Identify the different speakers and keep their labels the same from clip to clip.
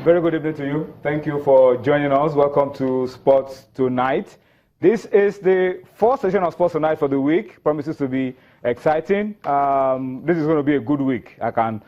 Speaker 1: Very good evening to you. Thank you for joining us. Welcome to Sports Tonight. This is the fourth session of Sports Tonight for the week. Promises to be exciting. This is going to be a good week, I can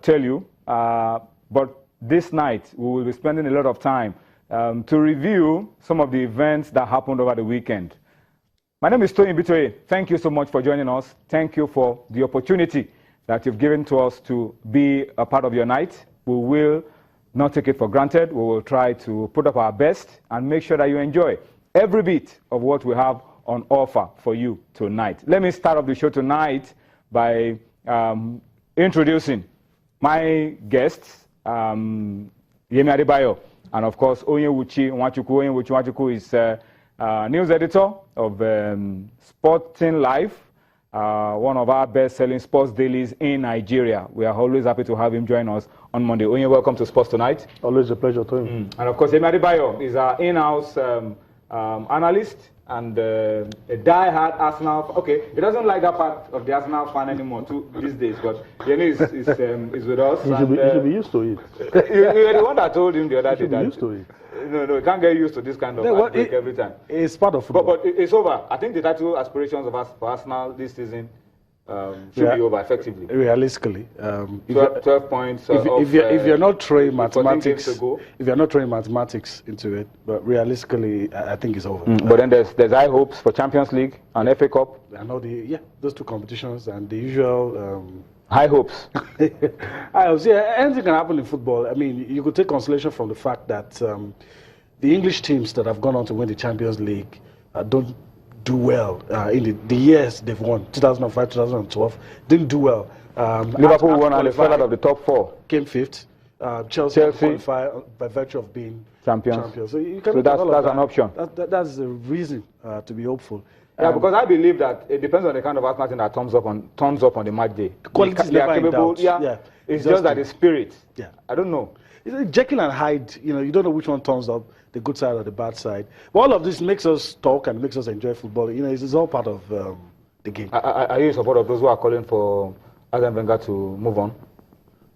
Speaker 1: tell you. But this night, we will be spending a lot of time to review some of the events that happened over the weekend. My name is Pt.1. Thank you so much for joining us. Thank you for the opportunity that you've given to us to be a part of your night. We will not take it for granted. We will try to put up our best and make sure that you enjoy every bit of what we have on offer for you tonight. Let me start off the show tonight by introducing my guests, Yemi Adebayo, and of course, Onyewuchi Nwachukwu. Onyewuchi Nwachukwu is news editor of Sporting Life, one of our best-selling sports dailies in Nigeria. We are always happy to have him join us on Monday. Onye, welcome to Sports Tonight.
Speaker 2: Always a pleasure, Tony.
Speaker 1: And of course, Yemi Adebayo is our in-house analyst and a die-hard Arsenal. Okay, he doesn't like that part of the Arsenal fan anymore these days, but Yemi is with us.
Speaker 2: He should be used to it.
Speaker 1: You're the one that told him the other day that
Speaker 2: used to it.
Speaker 1: No, you can't get used to this kind of outbreak every time.
Speaker 2: It's part of football.
Speaker 1: But it's over. I think the title aspirations of us for Arsenal this season should be over effectively.
Speaker 2: Realistically,
Speaker 1: 12 points.
Speaker 2: If you're not throwing mathematics, if you're not throwing mathematics into it, but realistically, I think it's over.
Speaker 1: But then there's high hopes for Champions League and FA Cup.
Speaker 2: I know those two competitions and the usual.
Speaker 1: High hopes.
Speaker 2: Anything can happen in football. I mean, you could take consolation from the fact that the English teams that have gone on to win the Champions League don't do well in the years they've won. 2005, 2012 didn't do well.
Speaker 1: Liverpool won and they fell out of the top four.
Speaker 2: Came fifth. Chelsea qualified by virtue of being champions.
Speaker 1: So that's an option.
Speaker 2: That's a reason to be hopeful.
Speaker 1: Yeah, because I believe that it depends on the kind of Arsenal that turns up on the match day.
Speaker 2: Quality is never in doubt.
Speaker 1: Yeah. It's just that the spirit.
Speaker 2: Yeah.
Speaker 1: I don't know.
Speaker 2: It's Jekyll and Hyde. You don't know which one turns up, the good side or the bad side. But all of this makes us talk and makes us enjoy football. It's all part of the game.
Speaker 1: Are you in support of those who are calling for Arsene Wenger to move on?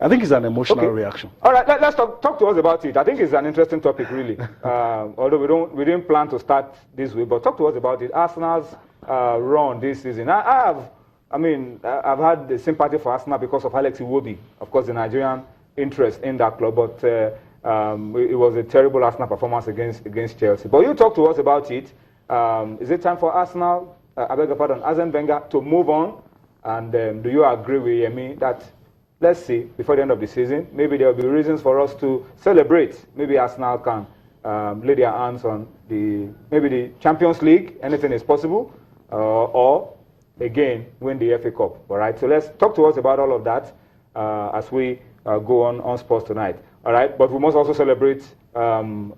Speaker 2: I think it's an emotional reaction.
Speaker 1: All right, let's talk to us about it. I think it's an interesting topic, really. Although we didn't plan to start this way, but talk to us about it. Arsenal's run this season. I've had the sympathy for Arsenal because of Alex Iwobi, of course, the Nigerian interest in that club, but it was a terrible Arsenal performance against Chelsea. But you talk to us about it. Is it time for Arsenal, Arsene Wenger, to move on? And do you agree with Yemi that, let's see, before the end of the season, maybe there will be reasons for us to celebrate. Maybe Arsenal can lay their hands on maybe the Champions League, anything is possible, or again, win the FA Cup. All right, so let's talk to us about all of that as we go on Sports Tonight. All right, but we must also celebrate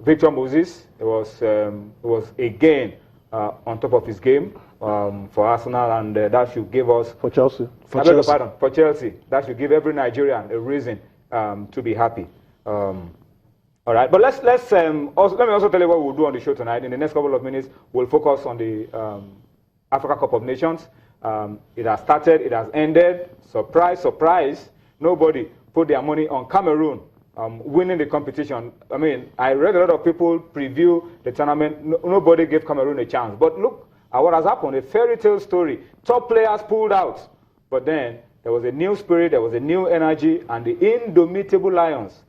Speaker 1: Victor Moses. It was again on top of his game for Arsenal, and that should give us...
Speaker 2: For Chelsea.
Speaker 1: For Chelsea. That should give every Nigerian a reason to be happy. All right, but let me also tell you what we'll do on the show tonight. In the next couple of minutes, we'll focus on the Africa Cup of Nations. It has started, it has ended. Surprise, surprise. Nobody put their money on Cameroon winning the competition. I mean, I read a lot of people preview the tournament. Nobody gave Cameroon a chance. But look at what has happened, a fairy tale story. Top players pulled out. But then there was a new spirit, there was a new energy, and the indomitable Lions,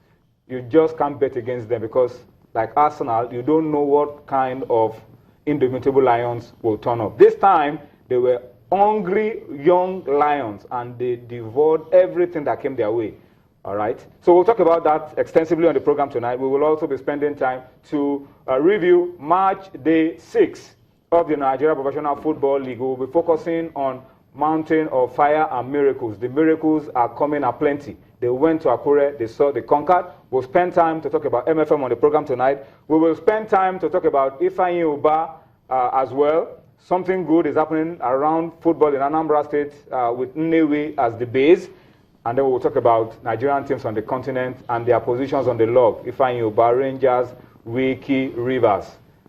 Speaker 1: you just can't bet against them because, like Arsenal, you don't know what kind of indomitable Lions will turn up. This time, they were hungry young Lions, and they devoured everything that came their way. All right? So we'll talk about that extensively on the program tonight. We will also be spending time to review Match Day 6 of the Nigeria Professional Football League. We will be focusing on Mountain of Fire and Miracles. The miracles are coming aplenty. They went to Akure, they conquered. We'll spend time to talk about MFM on the program tonight. We will spend time to talk about Ifeanyi Uba as well. Something good is happening around football in Anambra State with Nnewi as the base. And then we'll talk about Nigerian teams on the continent and their positions on the log. Ifeanyi Uba, Rangers, Wiki, Rivers.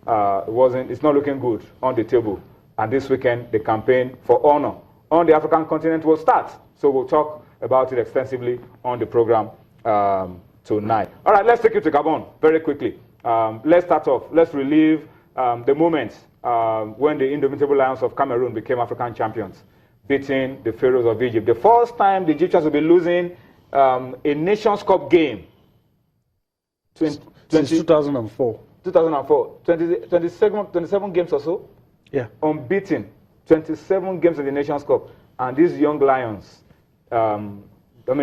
Speaker 1: It's not looking good on the table. And this weekend, the campaign for honor on the African continent will start. So we'll talk about it extensively on the program tonight. All right, let's take you to Gabon very quickly. Let's start off. Let's relive the moments when the indomitable Lions of Cameroon became African champions, beating the Pharaohs of Egypt. The first time the Egyptians will be losing a Nations Cup game.
Speaker 2: Since 2004.
Speaker 1: 2004. 27 games or so?
Speaker 2: Yeah.
Speaker 1: Unbeaten. 27 games in the Nations Cup. And these young Lions,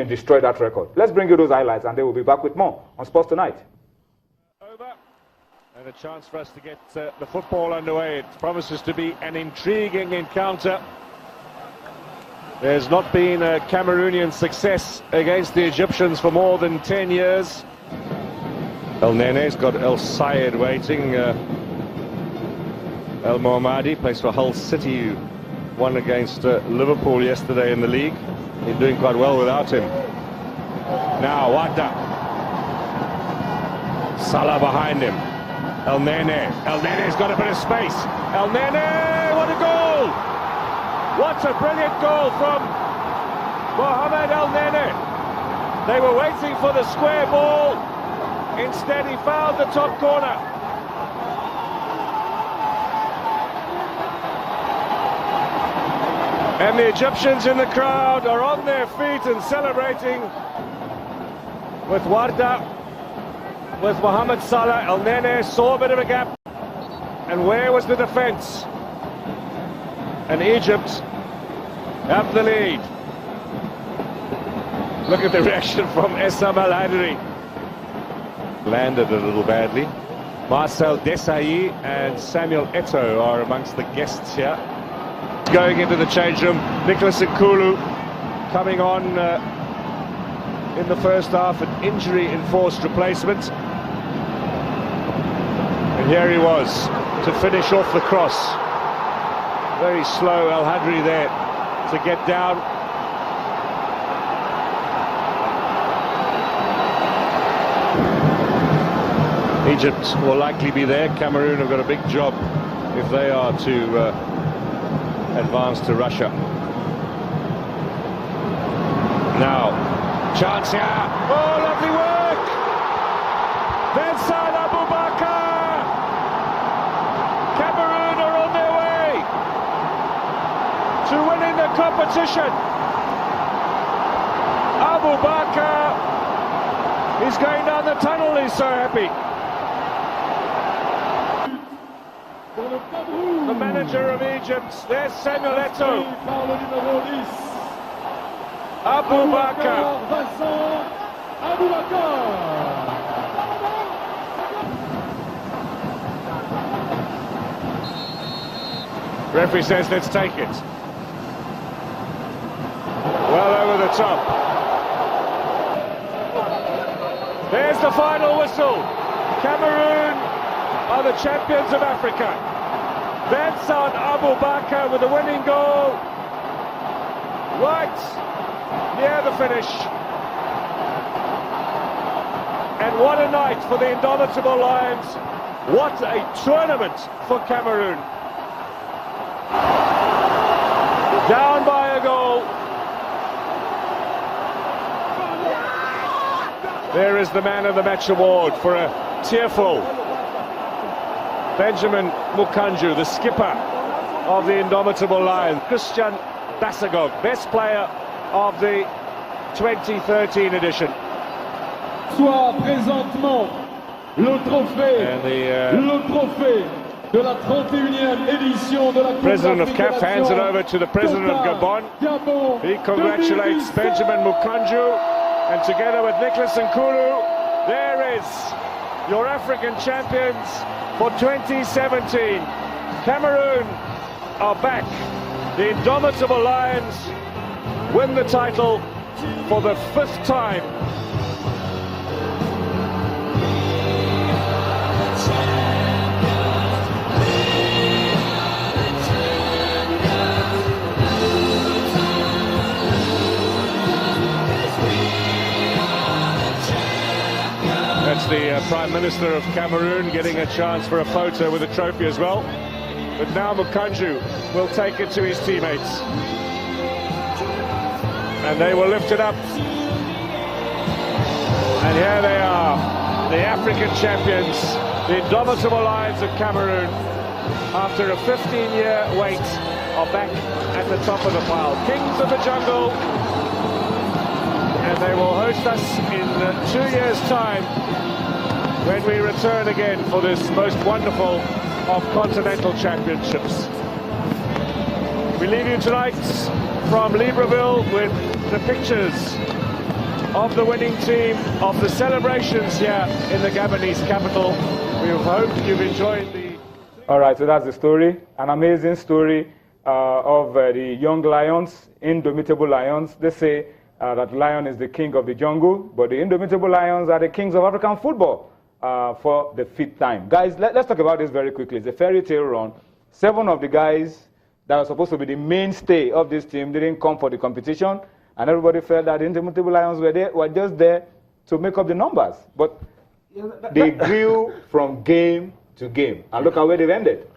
Speaker 1: destroyed that record. Let's bring you those highlights, and they will be back with more on Sports Tonight.
Speaker 3: Over. And a chance for us to get the football underway. It promises to be an intriguing encounter. There's not been a Cameroonian success against the Egyptians for more than 10 years. El Nene's got El Sayed waiting. El Mohammadi plays for Hull City, who won against Liverpool yesterday in the league. He's doing quite well without him. Now Wada. Salah behind him. El Nene. El Nene's got a bit of space. El Nene, what a goal! What a brilliant goal from Mohamed El Nene. They were waiting for the square ball. Instead, he found the top corner. And the Egyptians in the crowd are on their feet and celebrating with Warda, with Mohamed Salah. El Nene saw a bit of a gap. And where was the defence? And Egypt have the lead. Look at the reaction from Essam Al Hadri. Landed a little badly. Marcel Desailly and Samuel Eto'o are amongst the guests here. Going into the change room, Nicholas Nkulu coming on in the first half, an injury-enforced replacement. And here he was to finish off the cross. Very slow Al Hadri there to get down. Egypt will likely be there. Cameroon have got a big job if they are to advance to Russia. Now, chance here. Oh, lovely work! Vincent Aboubakar! Cameroon are on their way to winning the competition. Aboubakar is going down the tunnel, he's so happy. The manager of Egypt, there's Samuel Eto'o. Aboubakar. Referee says let's take it. Well over the top. There's the final whistle. Cameroon are the champions of Africa. Vincent Aboubakar with the winning goal right near the finish. And what a night for the indomitable Lions. What a tournament for Cameroon. Down by a goal. There is the man of the match award for a tearful Benjamin Mukanju, the skipper of the indomitable Lions. Christian Bassagog, best player of the 2013 edition.
Speaker 4: Soit présentement le trophée de la 31e édition de la
Speaker 3: President of CAF hands it over to the President of Gabon. He congratulates Benjamin Mukanju, and together with Nicholas Nkulu, there is your African champions for 2017. Cameroon are back. The indomitable Lions win the title for the 5th time. That's the Prime Minister of Cameroon getting a chance for a photo with a trophy as well. But now Mukanju will take it to his teammates. And they will lift it up. And here they the African champions, the indomitable Lions of Cameroon, after a 15-year wait, are back at the top of the pile. Kings of the jungle, and they will host us in 2 years' time when we return again for this most wonderful of continental championships. We leave you tonight from Libreville with the pictures of the winning team, of the celebrations here in the Gabonese capital. We hope you've enjoyed the...
Speaker 1: All right, so that's the story, an amazing story of the young lions, indomitable lions. They say that lion is the king of the jungle, but the indomitable lions are the kings of African football for the 5th time. Guys, let's talk about this very quickly. It's a fairy tale run. 7 of the guys that were supposed to be the mainstay of this team didn't come for the competition, and everybody felt that the indomitable lions were just there to make up the numbers. But they grew from game to game, and look at where they've ended.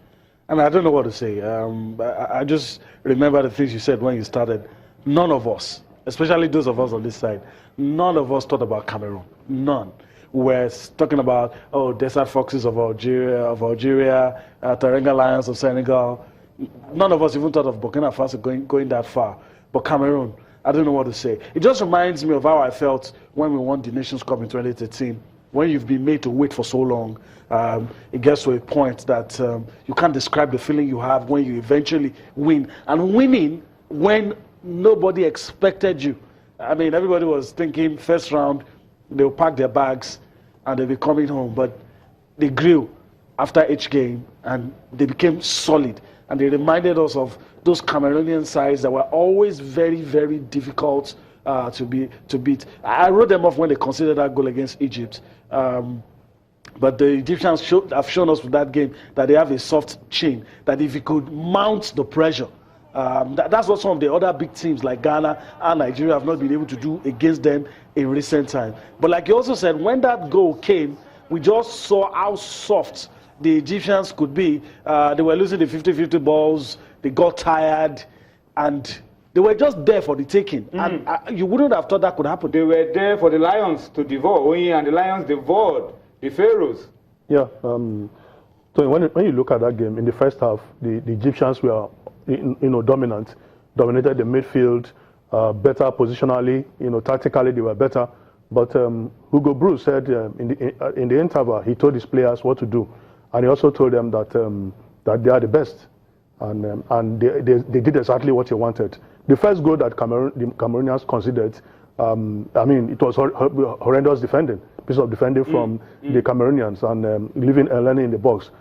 Speaker 2: I mean, I don't know what to say. I just remember the things you said when you started. None of us, especially those of us on this side, none of us thought about Cameroon. None. We're talking about, oh, Desert Foxes of Algeria, Teranga Lions of Senegal. None of us even thought of Burkina Faso going that far. But Cameroon, I don't know what to say. It just reminds me of how I felt when we won the Nations Cup in 2013. When you've been made to wait for so long, it gets to a point that you can't describe the feeling you have when you eventually win. And winning when nobody expected you. I mean, everybody was thinking first round, they'll pack their bags and they'll be coming home. But they grew after each game and they became solid. And they reminded us of those Cameroonian sides that were always very, very difficult to beat. I wrote them off when they considered that goal against Egypt. But the Egyptians have shown us with that game that they have a soft chin, that if you could mount the pressure, that's what some of the other big teams like Ghana and Nigeria have not been able to do against them in recent time. But like you also said, when that goal came, we just saw how soft the Egyptians could be. They were losing the 50-50 balls, they got tired, and they were just there for the taking. And you wouldn't have thought that could happen.
Speaker 1: They were there for the Lions to devour, and the Lions devoured the Pharaohs.
Speaker 5: Yeah, so when you look at that game, in the first half, the Egyptians were dominated the midfield, better positionally, tactically they were better. But Hugo Broos said in the interval, he told his players what to do. And he also told them that they are the best. And they did exactly what he wanted. The first goal that the Cameroonians considered, I mean, it was horrendous defending, piece of defending from the Cameroonians and leaving Eleni in the box.